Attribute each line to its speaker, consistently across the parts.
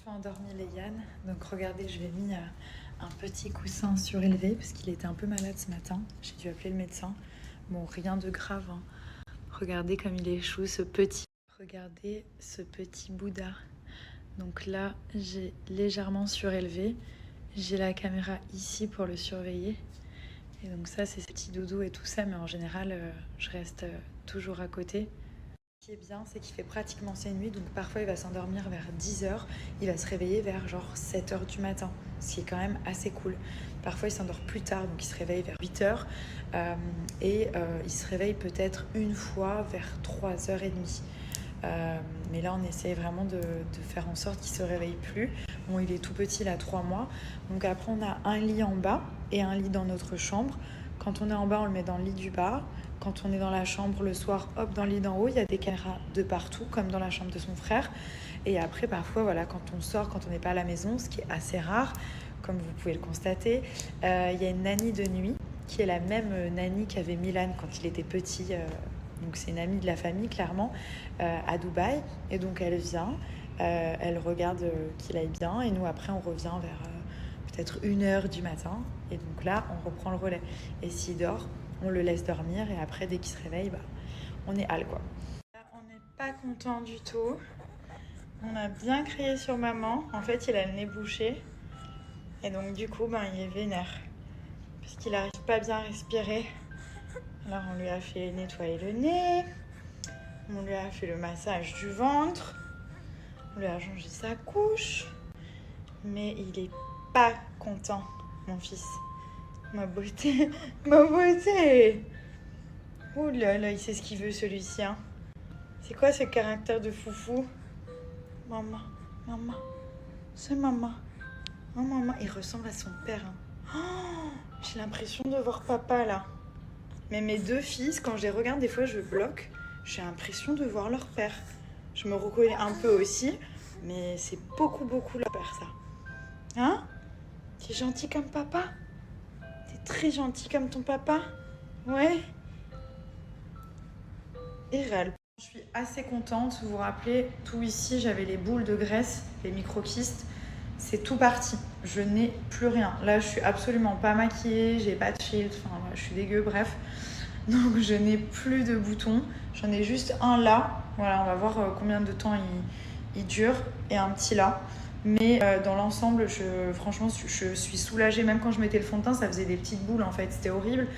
Speaker 1: enfin endormi Léane. Donc regardez, je lui ai mis un petit coussin surélevé parce qu'il était un peu malade ce matin. J'ai dû appeler le médecin. Bon, rien de grave, hein. Regardez comme il est chou, ce petit. Regardez ce petit Bouddha. Donc là, j'ai légèrement surélevé. J'ai la caméra ici pour le surveiller. Et donc ça, c'est ce petit doudou et tout ça. Mais en général, je reste toujours à côté. Ce qui est bien, c'est qu'il fait pratiquement ses nuits. Donc parfois, il va s'endormir vers 10h. Il va se réveiller vers genre 7h du matin. Ce qui est quand même assez cool. Parfois, il s'endort plus tard. Donc il se réveille vers 8h. Il se réveille peut-être une fois vers 3h30. Mais là, on essaye vraiment de faire en sorte qu'il ne se réveille plus. Bon, il est tout petit, il a 3 mois. Donc après, on a un lit en bas et un lit dans notre chambre. Quand on est en bas, on le met dans le lit du bas. Quand on est dans la chambre le soir, hop, dans le lit d'en haut, il y a des caméras de partout, comme dans la chambre de son frère. Et après, parfois, voilà, quand on sort, quand on n'est pas à la maison, ce qui est assez rare, comme vous pouvez le constater, il y a une nanny de nuit, qui est la même nanny qu'avait Milan quand il était petit. Donc c'est une amie de la famille, clairement, à Dubaï. Et donc elle vient, elle regarde qu'il aille bien. Et nous, après, on revient vers peut-être 1h du matin. Et donc là, on reprend le relais. Et s'il dort, on le laisse dormir. Et après, dès qu'il se réveille, on est hal, quoi. Là, on n'est pas content du tout. On a bien crié sur maman. En fait, il a le nez bouché. Et donc, du coup, il est vénère. Parce qu'il n'arrive pas bien à respirer. Alors, on lui a fait nettoyer le nez. On lui a fait le massage du ventre. On lui a changé sa couche. Mais il est pas content, mon fils. Ma beauté. Ma beauté. Ouh là là, il sait ce qu'il veut, celui-ci. Hein. C'est quoi ce caractère de foufou? Maman, maman. C'est maman. Oh, maman. Il ressemble à son père. Hein. Oh, j'ai l'impression de voir papa, là. Mais mes 2 fils, quand je les regarde, des fois, je bloque. J'ai l'impression de voir leur père. Je me reconnais un peu aussi, mais c'est beaucoup, beaucoup leur père, ça. Hein? T'es gentil comme papa? T'es très gentil comme ton papa? Ouais? Et réel. Je suis assez contente. Vous vous rappelez, tout ici, j'avais les boules de graisse, les microkystes. C'est tout parti. Je n'ai plus rien. Là, je suis absolument pas maquillée, j'ai pas de shield, enfin, je suis dégueu, bref. Donc, je n'ai plus de boutons. J'en ai juste un là. Voilà, on va voir combien de temps il dure. Et un petit là. Mais dans l'ensemble, franchement, je suis soulagée. Même quand je mettais le fond de teint, ça faisait des petites boules, en fait. C'était horrible.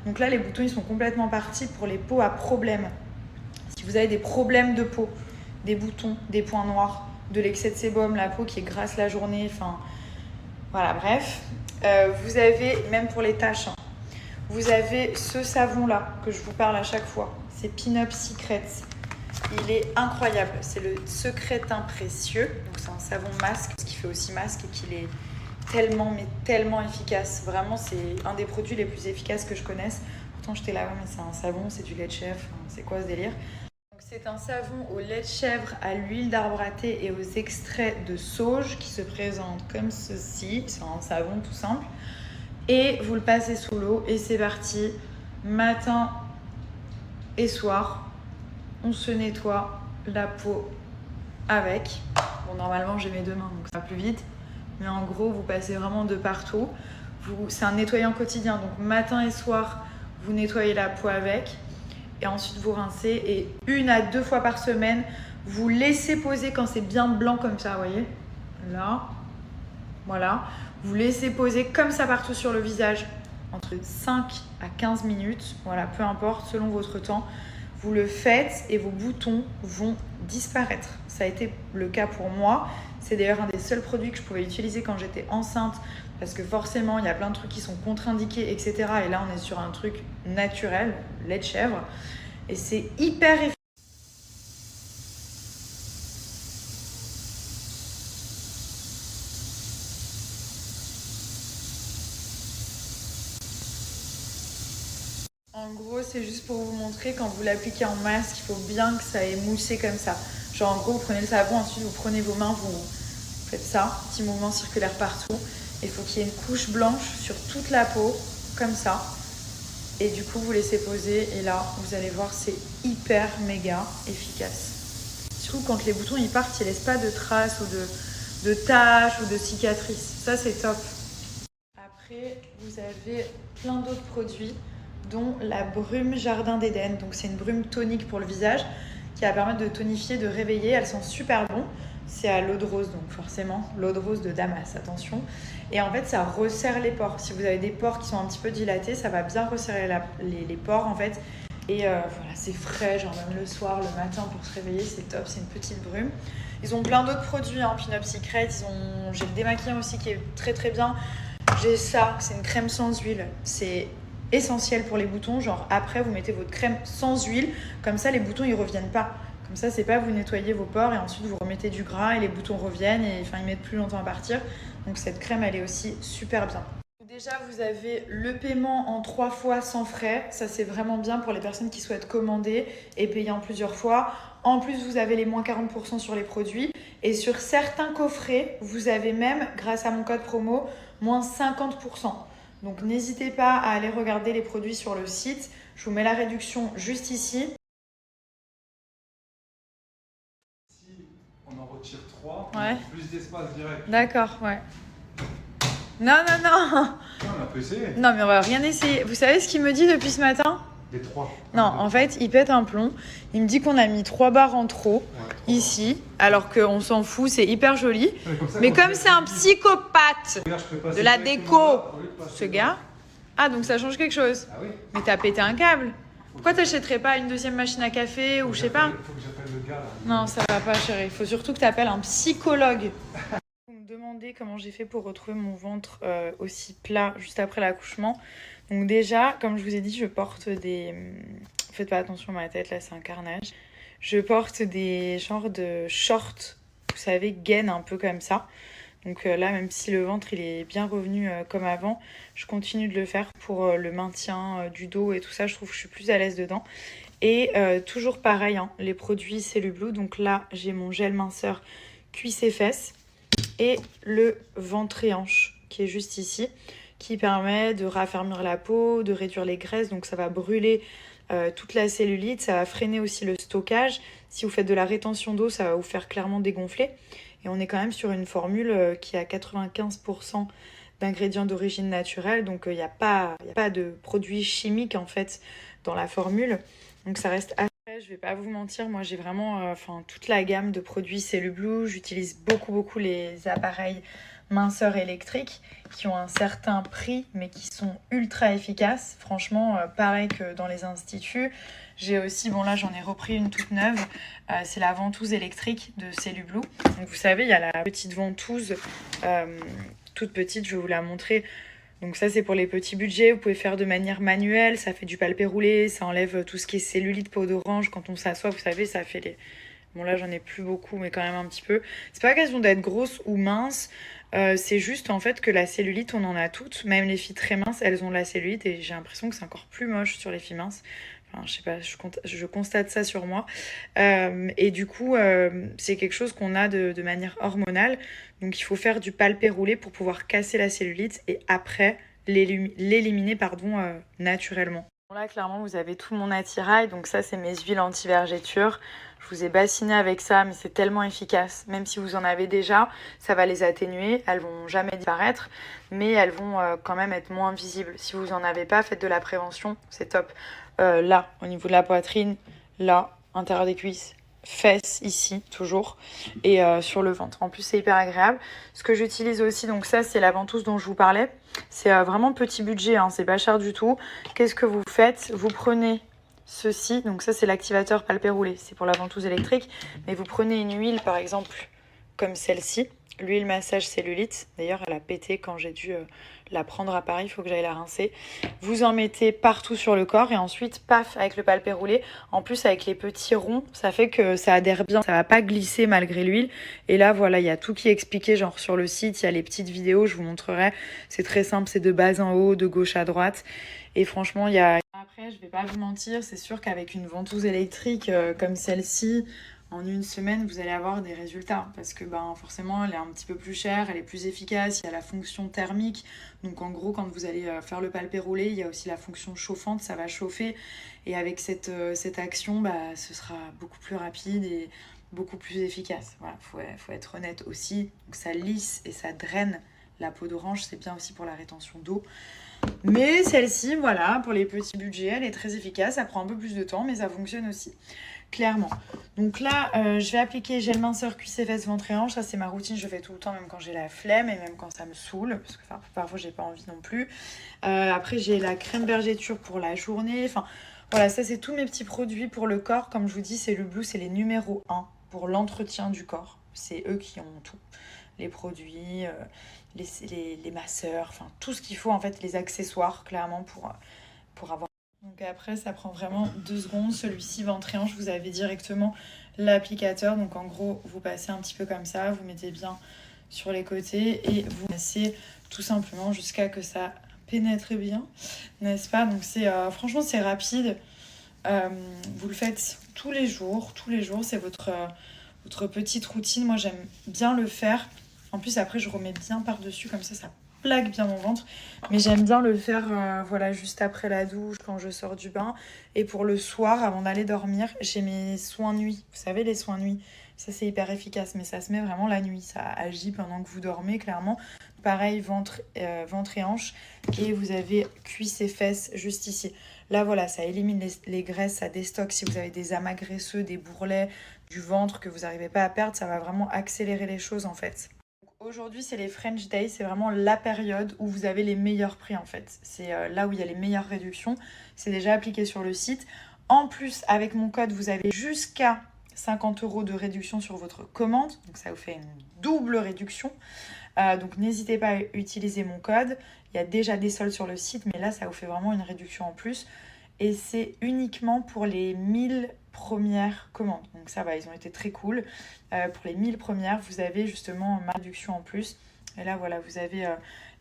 Speaker 1: Donc là, les boutons, ils sont complètement partis pour les peaux à problème. Si vous avez des problèmes de peau, des boutons, des points noirs, de l'excès de sébum, la peau qui est grasse la journée, enfin... Voilà, bref. Vous avez, même pour les taches, hein, vous avez ce savon-là que je vous parle à chaque fois. C'est Pin-Up Secrets. Il est incroyable. C'est le secrétin précieux. Donc, c'est un savon masque, ce qui fait aussi masque et qu'il est tellement, mais tellement efficace. Vraiment, c'est un des produits les plus efficaces que je connaisse. Pourtant, j'étais là, mais c'est un savon, c'est du lait de chèvre. Enfin, c'est quoi ce délire? Donc, c'est un savon au lait de chèvre, à l'huile d'arbre à thé et aux extraits de sauge qui se présente comme ceci. C'est un savon tout simple. Et vous le passez sous l'eau et c'est parti. Matin et soir, on se nettoie la peau avec. Bon, normalement, j'ai mes 2 mains, donc ça va plus vite. Mais en gros, vous passez vraiment de partout. C'est un nettoyant quotidien. Donc, matin et soir, vous nettoyez la peau avec. Et ensuite, vous rincez. Et 1 à 2 fois par semaine, vous laissez poser quand c'est bien blanc comme ça, vous voyez. Là, voilà. Vous laissez poser comme ça partout sur le visage entre 5 à 15 minutes. Voilà, peu importe, selon votre temps. Vous le faites et vos boutons vont disparaître. Ça a été le cas pour moi. C'est d'ailleurs un des seuls produits que je pouvais utiliser quand j'étais enceinte parce que forcément, il y a plein de trucs qui sont contre-indiqués, etc. Et là, on est sur un truc naturel, lait de chèvre. Et c'est hyper efficace. En gros, c'est juste pour vous montrer, quand vous l'appliquez en masque, il faut bien que ça ait moussé comme ça. Genre, en gros, vous prenez le savon, ensuite vous prenez vos mains, vous faites ça, petit mouvement circulaire partout. Il faut qu'il y ait une couche blanche sur toute la peau, comme ça. Et du coup, vous laissez poser et là, vous allez voir, c'est hyper méga efficace. Surtout quand les boutons ils partent, ils laissent pas de traces ou de taches ou de cicatrices. Ça, c'est top. Après, vous avez plein d'autres produits, dont la brume Jardin d'Éden. Donc, c'est une brume tonique pour le visage qui va permettre de tonifier, de réveiller. Elle sent super bon. C'est à l'eau de rose, donc forcément, l'eau de rose de Damas, attention. Et en fait, ça resserre les pores. Si vous avez des pores qui sont un petit peu dilatés, ça va bien resserrer les pores, en fait. Et voilà, c'est frais, genre même le soir, le matin pour se réveiller, c'est top, c'est une petite brume. Ils ont plein d'autres produits, hein, Pin-Up Secret. J'ai le démaquillant aussi qui est très très bien. J'ai ça, c'est une crème sans huile. C'est essentiel pour les boutons. Genre après, vous mettez votre crème sans huile. Comme ça, les boutons, ils reviennent pas. Comme ça, c'est pas vous nettoyez vos pores et ensuite vous remettez du gras et les boutons reviennent et enfin, ils mettent plus longtemps à partir. Donc cette crème, elle est aussi super bien. Déjà, vous avez le paiement en 3 fois sans frais. Ça, c'est vraiment bien pour les personnes qui souhaitent commander et payer en plusieurs fois. En plus, vous avez les moins 40% sur les produits. Et sur certains coffrets, vous avez même, grâce à mon code promo, moins 50%. Donc, n'hésitez pas à aller regarder les produits sur le site. Je vous mets la réduction juste ici.
Speaker 2: Si on en retire 3,
Speaker 1: Ouais.
Speaker 2: on a plus d'espace direct.
Speaker 1: D'accord, ouais. Non.
Speaker 2: On a pu essayer.
Speaker 1: Non, mais on va rien essayer. Vous savez ce qu'il me dit depuis ce matin ?
Speaker 2: Les 3.
Speaker 1: Non, en fait, il pète un plomb. Il me dit qu'on a mis 3 barres en trop ici, alors qu'on s'en fout, c'est hyper joli. Mais comme c'est un psychopathe de la déco, ce gars... Ah, donc ça change quelque chose.
Speaker 2: Ah oui.
Speaker 1: Mais t'as pété un câble. Pourquoi t'achèterais pas une deuxième machine à café ou je sais pas ?
Speaker 2: Faut que j'appelle le gars là.
Speaker 1: Non, ça va pas, chérie. Il faut surtout que t'appelles un psychologue. Vous me demandez comment j'ai fait pour retrouver mon ventre aussi plat juste après l'accouchement. Donc déjà, comme je vous ai dit, je porte des... Faites pas attention à ma tête, là c'est un carnage. Je porte des genres de shorts, vous savez, gaines un peu comme ça. Donc là, même si le ventre il est bien revenu comme avant, je continue de le faire pour le maintien du dos et tout ça. Je trouve que je suis plus à l'aise dedans. Et toujours pareil, hein, les produits Cellublue. Donc là, j'ai mon gel minceur cuisses et fesses et le ventre et hanche qui est juste ici, qui permet de raffermir la peau, de réduire les graisses. Donc ça va brûler toute la cellulite, ça va freiner aussi le stockage. Si vous faites de la rétention d'eau, ça va vous faire clairement dégonfler. Et on est quand même sur une formule qui a 95% d'ingrédients d'origine naturelle. Donc il n'y a pas de produits chimiques en fait dans la formule. Donc ça reste assez... Je vais pas vous mentir, moi j'ai vraiment toute la gamme de produits Cellublue. J'utilise beaucoup les appareils minceurs électriques qui ont un certain prix mais qui sont ultra efficaces. Franchement, pareil que dans les instituts. J'ai aussi, bon là j'en ai repris une toute neuve, c'est la ventouse électrique de Cellublue. Donc vous savez, il y a la petite ventouse toute petite, je vais vous la montrer. Donc ça c'est pour les petits budgets, vous pouvez faire de manière manuelle, ça fait du palpé roulé, ça enlève tout ce qui est cellulite, peau d'orange. Quand on s'assoit, vous savez, ça fait les... Bon là j'en ai plus beaucoup mais quand même un petit peu. C'est pas question d'être grosse ou mince, c'est juste en fait que la cellulite on en a toutes, même les filles très minces elles ont de la cellulite et j'ai l'impression que c'est encore plus moche sur les filles minces. Enfin, je sais pas, je constate ça sur moi. Et du coup, c'est quelque chose qu'on a de manière hormonale. Donc, il faut faire du palpé roulé pour pouvoir casser la cellulite et après l'éliminer naturellement. Bon, là, clairement, vous avez tout mon attirail. Donc, ça, c'est mes huiles anti-vergéture. Je vous ai bassiné avec ça, mais c'est tellement efficace. Même si vous en avez déjà, ça va les atténuer. Elles vont jamais disparaître, mais elles vont quand même être moins visibles. Si vous en avez pas, faites de la prévention, c'est top. Là, au niveau de la poitrine, là, intérieur des cuisses, fesses, ici, toujours, et sur le ventre. En plus, c'est hyper agréable. Ce que j'utilise aussi, donc ça, c'est la ventouse dont je vous parlais. C'est vraiment petit budget, hein, c'est pas cher du tout. Qu'est-ce que vous faites ? Vous prenez ceci, donc ça, c'est l'activateur palpé roulé. C'est pour la ventouse électrique. Mais vous prenez une huile, par exemple, comme celle-ci. L'huile massage cellulite. D'ailleurs, elle a pété quand j'ai dû la prendre à Paris. Il faut que j'aille la rincer. Vous en mettez partout sur le corps et ensuite, paf, avec le palpé roulé. En plus, avec les petits ronds, ça fait que ça adhère bien. Ça va pas glisser malgré l'huile. Et là, voilà, il y a tout qui est expliqué, genre sur le site. Il y a les petites vidéos, je vous montrerai. C'est très simple, c'est de bas en haut, de gauche à droite. Et franchement, il y a... Après, je vais pas vous mentir, c'est sûr qu'avec une ventouse électrique comme celle-ci, en une semaine, vous allez avoir des résultats parce que forcément, elle est un petit peu plus chère, elle est plus efficace, il y a la fonction thermique. Donc en gros, quand vous allez faire le palpé roulé, il y a aussi la fonction chauffante, ça va chauffer. Et avec cette action, ce sera beaucoup plus rapide et beaucoup plus efficace. Voilà, faut être honnête aussi. Donc ça lisse et ça draine la peau d'orange, c'est bien aussi pour la rétention d'eau. Mais celle-ci, voilà, pour les petits budgets, elle est très efficace. Ça prend un peu plus de temps, mais ça fonctionne aussi, clairement. Donc là, je vais appliquer gel minceur cuisse et fesses, ventre et hanche. Ça, c'est ma routine, je fais tout le temps, même quand j'ai la flemme et même quand ça me saoule, parce que parfois, j'ai pas envie non plus. Après, j'ai la crème vergéture pour la journée. Enfin, voilà, ça, c'est tous mes petits produits pour le corps. Comme je vous dis, c'est le Blue, c'est les numéros 1 pour l'entretien du corps. C'est eux qui ont tout. Les produits, les masseurs, enfin tout ce qu'il faut en fait, les accessoires clairement pour avoir. Donc après ça prend vraiment 2 secondes. Celui-ci ventre et hanche, vous avez directement l'applicateur. Donc en gros vous passez un petit peu comme ça, vous mettez bien sur les côtés et vous passez tout simplement jusqu'à que ça pénètre bien, n'est-ce pas? Donc c'est franchement c'est rapide. Vous le faites tous les jours, c'est votre petite routine. Moi j'aime bien le faire. En plus après je remets bien par-dessus, comme ça plaque bien mon ventre. Mais j'aime bien le faire voilà, juste après la douche, quand je sors du bain. Et pour le soir, avant d'aller dormir, j'ai mes soins nuit. Vous savez, les soins nuit, ça c'est hyper efficace, mais ça se met vraiment la nuit. Ça agit pendant que vous dormez, clairement. Pareil, ventre et hanche. Et vous avez cuisses et fesses juste ici. Là, voilà, ça élimine les graisses, ça déstocke. Si vous avez des amas graisseux, des bourrelets, du ventre que vous n'arrivez pas à perdre, ça va vraiment accélérer les choses en fait. Aujourd'hui, c'est les French Days, c'est vraiment la période où vous avez les meilleurs prix en fait. C'est là où il y a les meilleures réductions. C'est déjà appliqué sur le site. En plus, avec mon code, vous avez jusqu'à 50 € de réduction sur votre commande. Donc ça vous fait une double réduction. Donc n'hésitez pas à utiliser mon code. Il y a déjà des soldes sur le site, mais là, ça vous fait vraiment une réduction en plus. Et c'est uniquement pour les 1000 premières commandes. Donc ça va, ils ont été très cool. Pour les 1000 premières, vous avez justement ma réduction en plus. Et là, voilà, vous avez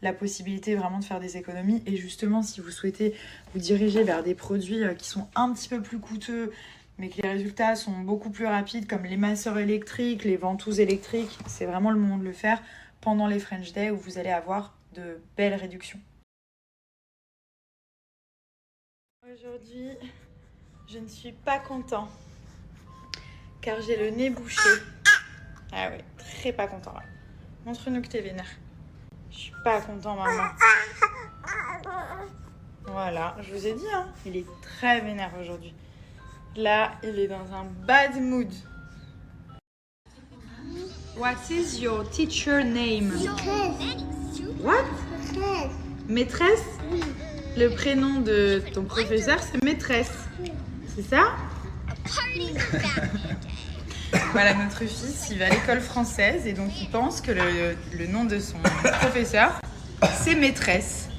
Speaker 1: la possibilité vraiment de faire des économies. Et justement, si vous souhaitez vous diriger vers des produits qui sont un petit peu plus coûteux, mais que les résultats sont beaucoup plus rapides, comme les masseurs électriques, les ventouses électriques, c'est vraiment le moment de le faire pendant les French Day où vous allez avoir de belles réductions. Aujourd'hui, je ne suis pas content car j'ai le nez bouché. Ah ouais, très pas content là. Montre-nous que t'es vénère. Je suis pas content, maman. Voilà, je vous ai dit, hein, il est très vénère aujourd'hui. Là, il est dans un bad mood. What is your teacher name? What? Maîtresse? Le prénom de ton professeur, c'est maîtresse. C'est ça? Voilà, notre fils, il va à l'école française et donc il pense que le nom de son professeur, c'est maîtresse.